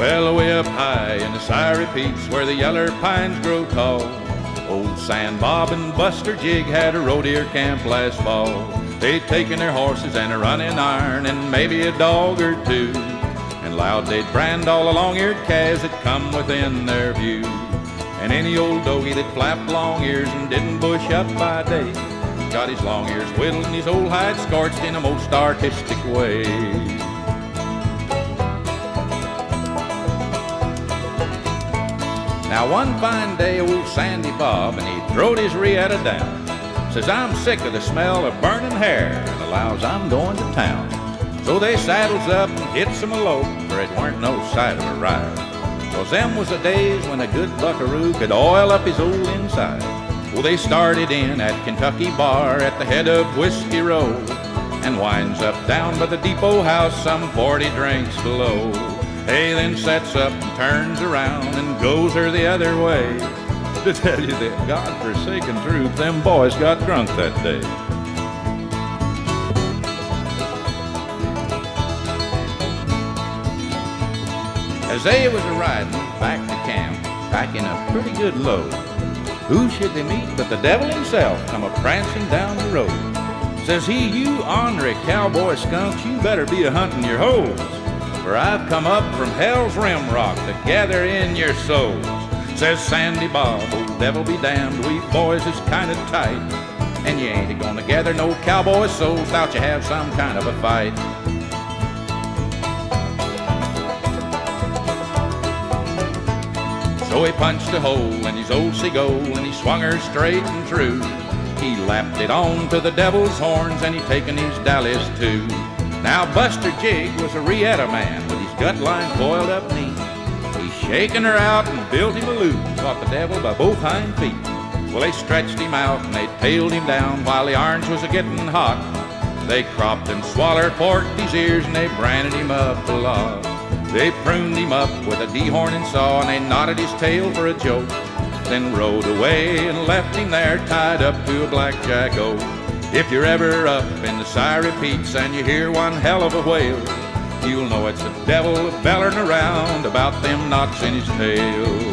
Well, away up high in the Syrie Peaks where the yeller pines grow tall, old Sand Bob and Buster Jig had a roe deer camp last fall. They'd taken their horses and a running iron and maybe a dog or two, and loud they'd brand all the long-eared calves that come within their view. And any old doggy that flapped long ears and didn't bush up by day got his long ears whittled and his old hide scorched in a most artistic way. Now one fine day old Sandy Bob, and he throwed his riata down, says, I'm sick of the smell of burning hair, and allows I'm going to town. So they saddles up and hits him a lope, for it weren't no sight of a ride. 'Cause them was the days when a good buckaroo could oil up his old inside. Well, they started in at Kentucky Bar at the head of Whiskey Row, and winds up down by the depot house some 40 drinks below. Hey, then sets up and turns around and goes her the other way. To tell you the God-forsaken truth, them boys got drunk that day. As they was a-riding back to camp, packing a pretty good load, who should they meet but the devil himself come a-prancing down the road. Says he, you ornery cowboy skunks, you better be a-hunting your hoes, for I've come up from hell's rim rock to gather in your souls. Says Sandy Bob, old devil be damned, we boys is kinda tight, and you ain't gonna gather no cowboy souls without you have some kind of a fight. So he punched a hole in his old seagull and he swung her straight and true. He lapped it on to the devil's horns and he taken his dallies too. Now Buster Jig was a riata man with his gut line coiled up neat. He shaken her out and built him a loop, caught the devil by both hind feet. Well, they stretched him out and they tailed him down while the irons was a-getting hot. They cropped and swallered, forked his ears, and they branded him up a lot. They pruned him up with a dehorning saw and they knotted his tail for a joke, then rode away and left him there tied up to a blackjack oak. If you're ever up in the Syrie Peaks and you hear one hell of a wail, you'll know it's the devil bellering around about them knots in his tail.